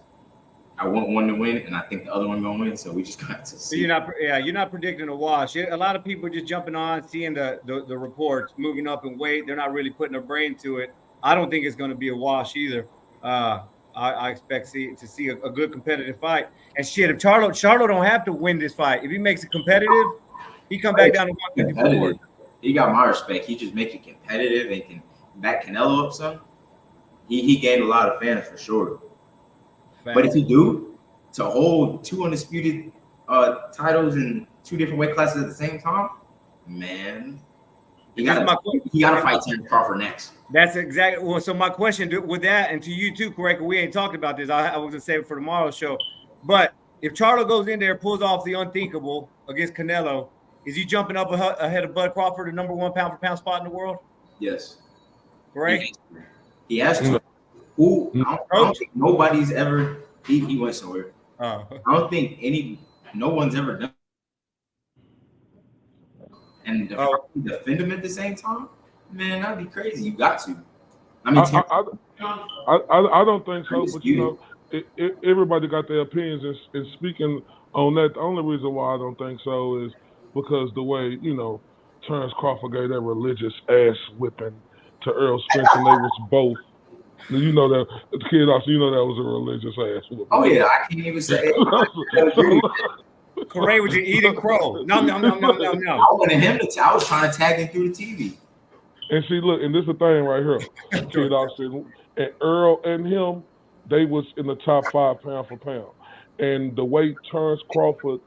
Speaker 5: I want one to win, and I think the other one gonna win. So we just got to see.
Speaker 2: You're not predicting a wash. A lot of people just jumping on, seeing the reports, moving up in weight. They're not really putting their brain to it. I don't think it's going to be a wash either. I expect to see a good competitive fight. And shit, if Charlo don't have to win this fight, if he makes it competitive, he come back down to 154.
Speaker 5: He got my respect. He just make it competitive and can back Canelo up some. He gained a lot of fans for sure. But if he do to hold 2 undisputed titles in 2 different weight classes at the same time, man. He got to fight Terence Crawford next.
Speaker 2: That's exactly. Well, so my question with that, and to you too, correct? We ain't talking about this. I was gonna save it for tomorrow's show. But if Charlo goes in there, pulls off the unthinkable against Canelo, is he jumping up ahead of Bud Crawford, the number 1 pound-for-pound spot in the world?
Speaker 5: Yes.
Speaker 2: Correct.
Speaker 5: He has to. I don't think nobody's ever. He went somewhere. I don't think no one's ever done. And defend him at the same time, man, that'd be crazy. You got to. I mean,
Speaker 4: I don't think so, but everybody got their opinions. And speaking on that, the only reason why I don't think so is because the way Terence Crawford gave that religious ass whipping to Earl Spence, and they was both. That the Kid Austin, that was a religious ass whipping.
Speaker 5: Oh yeah, I can't even say it.
Speaker 2: Corey was just eating crow. No. I
Speaker 5: wanted him to. I was trying to tag him through the TV.
Speaker 4: And see, look, and this is the thing right here. Kid Austin and Earl and him, they was in the top 5 pound for pound. And the way Terence Crawford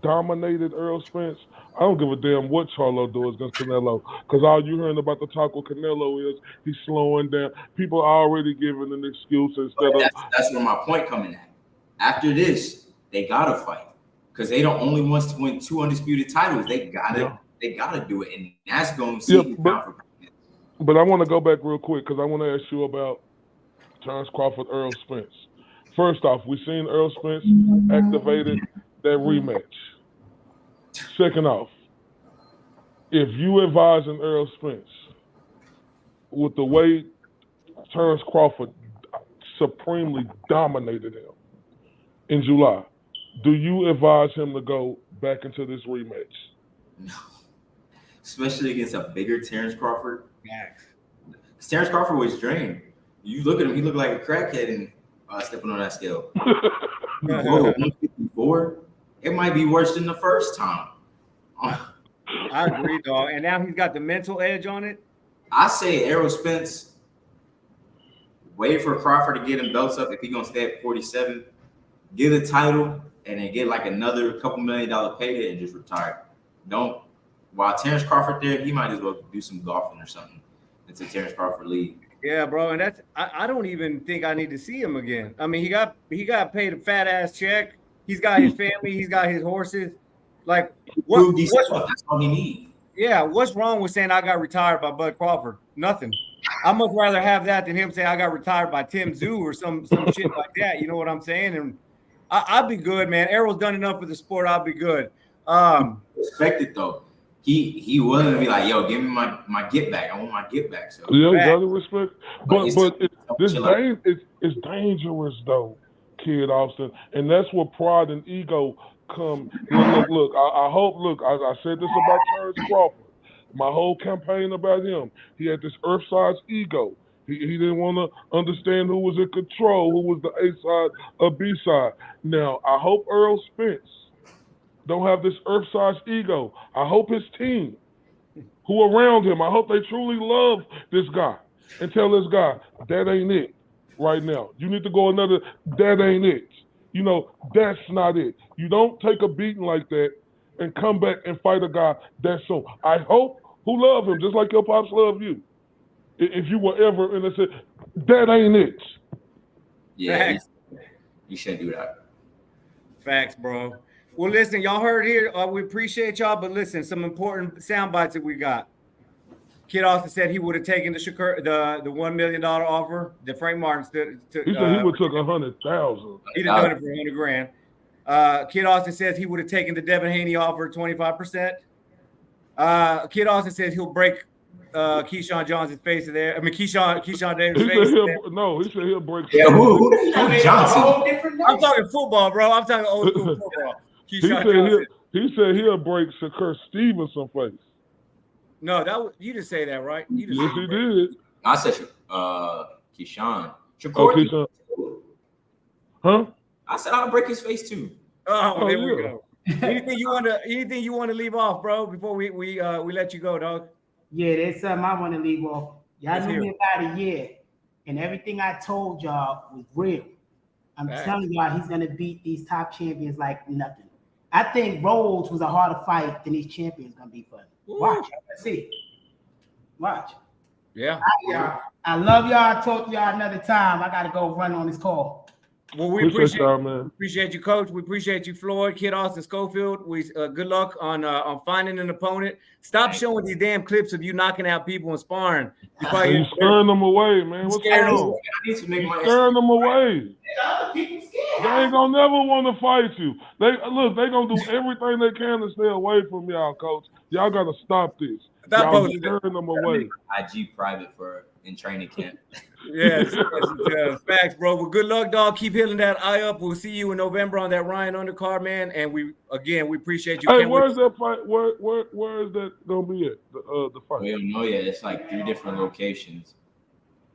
Speaker 4: dominated Earl Spence, I don't give a damn what Charlo does against Canelo. Because all you hearing about the talk with Canelo is he's slowing down. People are already giving an excuse instead of.
Speaker 5: That's where my point coming at. After this, they gotta fight. Because they don't only want to win 2 undisputed titles. They gotta do it, and that's going to see.
Speaker 4: But I want to go back real quick because I want to ask you about Terrence Crawford, Earl Spence. First off, we seen Earl Spence activated that rematch. Second off, if you advising Earl Spence with the way Terrence Crawford supremely dominated him in July, do you advise him to go back into this rematch?
Speaker 5: No. Especially against a bigger Terrence Crawford.
Speaker 2: Max.
Speaker 5: Terrence Crawford was drained. You look at him, he looked like a crackhead and stepping on that scale. Whoa, 154? It might be worse than the first time.
Speaker 2: I agree, dog. And now he's got the mental edge on it.
Speaker 5: I say Errol Spence, wait for Crawford to get him belts up if he's going to stay at 47, get a title, and then get like another couple $1 million payday and just retire. Don't. While Terrence Crawford there, he might as well do some golfing or something until Terrence Crawford leave.
Speaker 2: Yeah, bro, and that's I don't even think I need to see him again. I mean, he got paid a fat ass check. He's got his family. He's got his horses. Like, what's
Speaker 5: that's all he needs.
Speaker 2: Yeah, what's wrong with saying I got retired by Bud Crawford? Nothing. I'd much rather have that than him say I got retired by Tim Zoo or some shit like that. You know what I'm saying? And I'd be good, man. Errol's done enough for the sport. I'll be good.
Speaker 5: Respect it though. He willing to be like, yo, give me my get back. I want my get back. So
Speaker 4: yeah, you gotta respect. But it's dangerous though, Kid Austin, and that's where pride and ego come. Look. I hope. Look, I said this about Terrence Crawford. My whole campaign about him. He had this earth-size ego. He didn't want to understand who was in control, who was the A side or B side. Now I hope Earl Spence don't have this earth-sized ego. I hope his team, who around him, I hope they truly love this guy and tell this guy, that ain't it right now. You need to go another, that ain't it. You know, that's not it. You don't take a beating like that and come back and fight a guy that's so. I hope who love him, just like your pops love you. If you were ever in a say, that ain't it.
Speaker 5: Yeah, you shouldn't do that.
Speaker 2: Facts, bro. Well, listen, y'all heard here. We appreciate y'all, but listen, some important sound bites that we got. Kid Austin said he would have taken the $1 million offer that Frank Martin took.
Speaker 4: He said he would have took 100,000.
Speaker 2: He'd have done it for $100,000. Kid Austin says he would have taken the Devin Haney offer 25%. Kid Austin says he'll break Keyshawn Johnson's face there. I mean, Keyshawn Davis' face.
Speaker 4: He said he'll break.
Speaker 5: Yeah, who Johnson?
Speaker 2: I'm talking football, bro. I'm talking old school football.
Speaker 4: He said he'll break Shakur Stevenson's face.
Speaker 2: No, you didn't say that, right?
Speaker 4: Yes, he did.
Speaker 5: I said Keyshawn.
Speaker 4: Keyshawn. Huh?
Speaker 5: I said I'll break his face too.
Speaker 2: Oh, there we go. Anything you want to leave off, bro, before we let you go, dog?
Speaker 6: Yeah, there's something I want to leave off. Y'all knew me about a year, and everything I told y'all was real. I'm telling y'all, he's gonna beat these top champions like nothing. I think Rhodes was a harder fight than these champions gonna be for him. Watch, let's see. Watch.
Speaker 2: Yeah.
Speaker 6: I love y'all. Talk to y'all another time. I gotta go run on this call.
Speaker 2: Well, we appreciate you, Coach. We appreciate you, Floyd, Kid Austin, Schofield. We good luck on finding an opponent. Stop showing these damn clips of you knocking out people and sparring.
Speaker 4: You're scaring them away, man. What's going on? You're scaring them away. They ain't gonna never want to fight you. They gonna do everything they can to stay away from y'all, Coach. Y'all gotta stop this. Y'all scaring them away.
Speaker 5: IG private in training camp.
Speaker 2: Yes, facts, bro. Well, good luck, dog. Keep hitting that eye up. We'll see you in November on that Ryan undercard, man. And we appreciate you.
Speaker 4: Hey, where's that fight? Where is that gonna be at? The fight?
Speaker 5: We don't know yet. It's like 3 different locations.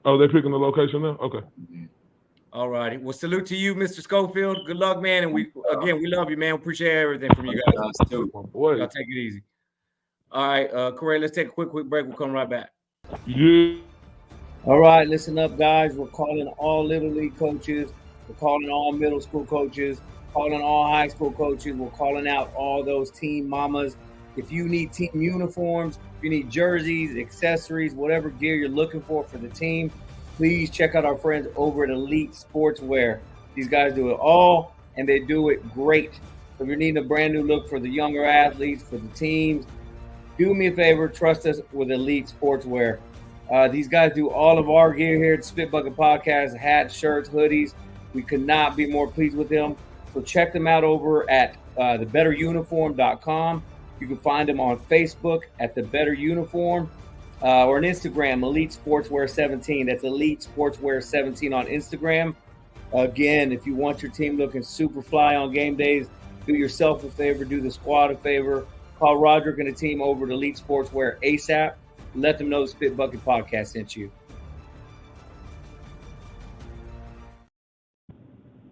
Speaker 4: Oh, they're picking the location now? Okay.
Speaker 5: Mm-hmm.
Speaker 2: All righty. Well, salute to you, Mr. Schofield. Good luck, man. And we love you, man. We appreciate everything from you guys. Y'all take it easy. All right, Corey, let's take a quick break. We'll come right back.
Speaker 4: Yeah.
Speaker 2: All right, listen up, guys. We're calling all Little League coaches. We're calling all middle school coaches, calling all high school coaches. We're calling out all those team mamas. If you need team uniforms, if you need jerseys, accessories, whatever gear you're looking for the team, please check out our friends over at Elite Sportswear. These guys do it all, and they do it great. So if you're needing a brand new look for the younger athletes, for the teams, do me a favor, trust us with Elite Sportswear. These guys do all of our gear here at Spit Bucket Podcast: hats, shirts, hoodies. We could not be more pleased with them. So check them out over at thebetteruniform.com. You can find them on Facebook at The Better Uniform or on Instagram, Elite Sportswear 17. That's Elite Sportswear 17 on Instagram. Again, if you want your team looking super fly on game days, do yourself a favor, do the squad a favor. Call Roderick and the team over at Elite Sportswear ASAP. Let them know the Spit Bucket Podcast sent you.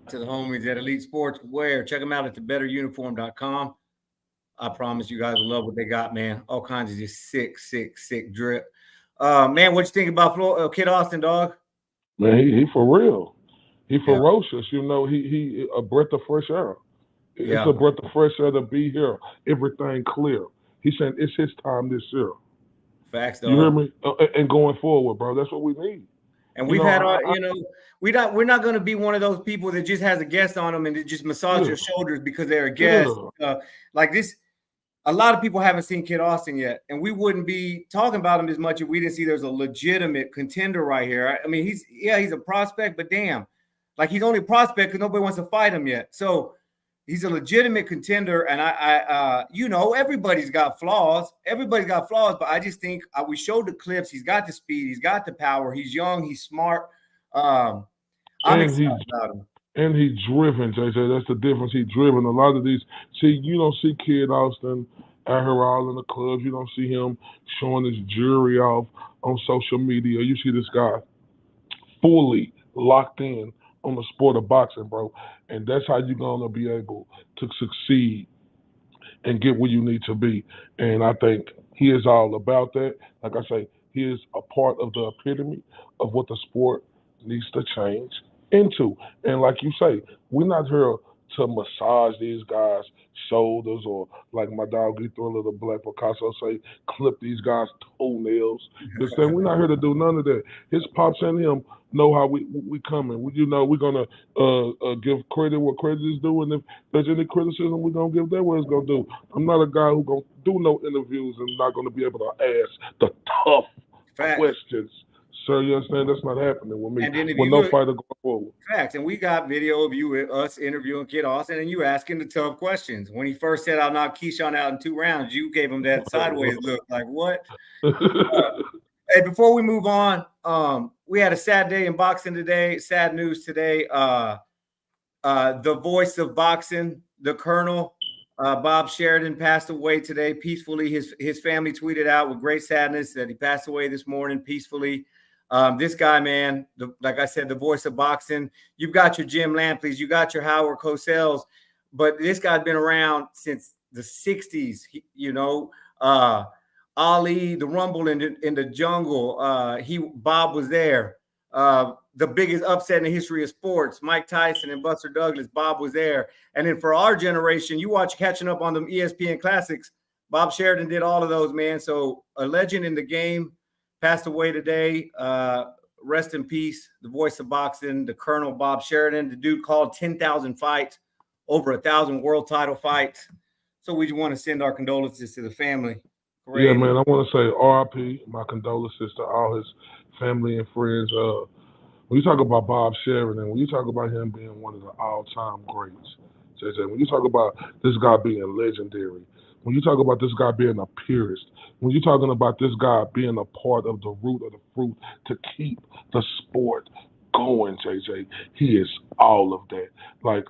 Speaker 2: To the homies at Elite Sportswear, check them out at thebetteruniform.com. I promise you guys will love what they got, man. All kinds of just sick drip. Man, what you think about Floyd, Kid Austin, dog?
Speaker 4: Man, he for real. He ferocious. You know, he a breath of fresh air. It's a breath of fresh air to be here. Everything clear. He's saying it's his time this year.
Speaker 2: Facts, dog.
Speaker 4: You hear me? And going forward, bro, that's what we need.
Speaker 2: And we've had our, we're not going to be one of those people that just has a guest on them and it just massage their shoulders because they're a guest. Like this, a lot of people haven't seen Kid Austin yet, and we wouldn't be talking about him as much if we didn't see there's a legitimate contender right here. I mean, he's a prospect, but damn, like he's only a prospect because nobody wants to fight him yet. So he's a legitimate contender, and everybody's got flaws. Everybody's got flaws, but I just think we showed the clips. He's got the speed. He's got the power. He's young. He's smart. I'm excited about him.
Speaker 4: And he's driven, JJ. That's the difference. He's driven. A lot of these, you don't see Kid Austin out here all in the clubs. You don't see him showing his jewelry off on social media. You see this guy fully locked in on the sport of boxing, bro. And that's how you're going to be able to succeed and get where you need to be. And I think he is all about that. Like I say, he is a part of the epitome of what the sport needs to change into. And like you say, we're not here to massage these guys' shoulders or, like my dog Get Thriller, the Black Picasso say, clip these guys' toenails. We're not here to do none of that. His pops and him know how we coming. We're gonna give credit what credit is due, and if there's any criticism, we're gonna give that what it's gonna do. I'm not a guy who's gonna do no interviews and not gonna be able to ask the tough questions. Sir, you understand? That's not happening with me. With no fighter going forward.
Speaker 2: Facts. And we got video of us interviewing Kid Austin and you asking the tough questions. When he first said, I'll knock Keyshawn out in 2 rounds, you gave him that sideways look like, what? Hey, before we move on, we had a sad day in boxing today. Sad news today. The voice of boxing, the Colonel, Bob Sheridan, passed away today peacefully. His family tweeted out with great sadness that he passed away this morning peacefully. This guy, man, like I said, the voice of boxing. You've got your Jim Lampleys, you got your Howard Cosell's, but this guy's been around since the 60s. Ali, the Rumble in the Jungle. Bob was there. The biggest upset in the history of sports, Mike Tyson and Buster Douglas. Bob was there. And then for our generation, you watch Catching Up on them ESPN Classics. Bob Sheridan did all of those, man. So a legend in the game. Passed away today. Rest in peace. The voice of boxing, the Colonel Bob Sheridan. The dude called 10,000 fights, over 1,000 world title fights. So we just want to send our condolences to the family.
Speaker 4: Yeah, man. I want to say R.I.P. My condolences to all his family and friends. When you talk about Bob Sheridan, when you talk about him being one of the all-time greats, JJ, when you talk about this guy being legendary, when you talk about this guy being a purist, when you're talking about this guy being a part of the root of the fruit to keep the sport going, JJ, he is all of that. Like,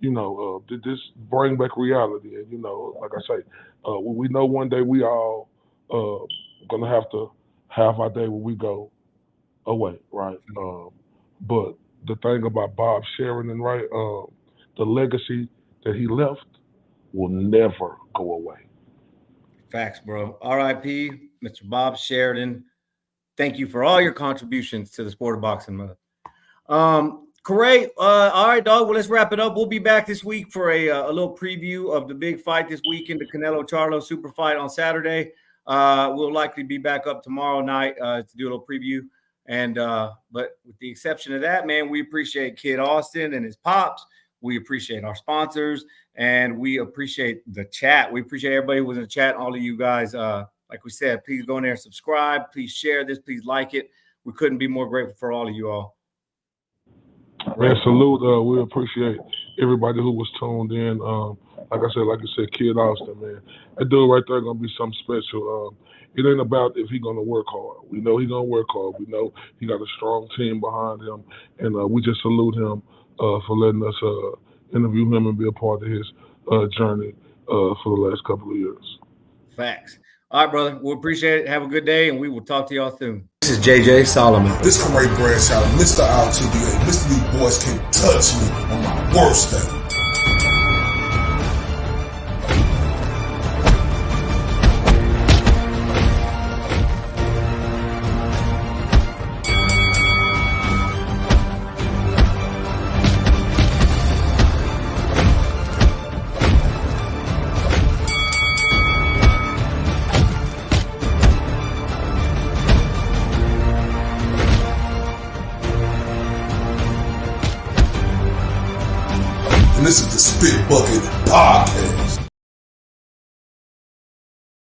Speaker 4: this bring back reality. And, like I say, we know one day we all going to have to have our day when we go away, right? But the thing about Bob Sheridan, right, the legacy that he left will never go away.
Speaker 2: Facts, bro. R.I.P. Mr. Bob Sheridan. Thank you for all your contributions to the sport of boxing, man. Great. All right, dog. Well, let's wrap it up. We'll be back this week for a little preview of the big fight this weekend, the Canelo Charlo super fight on Saturday. We'll likely be back up tomorrow night to do a little preview. And but with the exception of that, man, we appreciate Kid Austin and his pops. We appreciate our sponsors, and we appreciate the chat. We appreciate everybody who was in the chat, all of you guys like we said, please go in there and subscribe. Please share this. Please like it. We couldn't be more grateful for all of you all.
Speaker 4: Man, salute. We appreciate everybody who was tuned in. Like I said, Kid Austin, man. That dude right there gonna be something special. It ain't about if he gonna work hard. We know he gonna work hard. We know he got a strong team behind him, and we just salute him for letting us interview him and be a part of his journey for the last couple of years.
Speaker 2: Facts. All right, brother. We appreciate it. Have a good day, and we will talk to y'all soon.
Speaker 9: This is JJ Solomon.
Speaker 3: This Ray Bradshaw, Mr. IOTBA. Mr. These boys can't touch me on my worst day. And this is the Spit Bucket Podcast.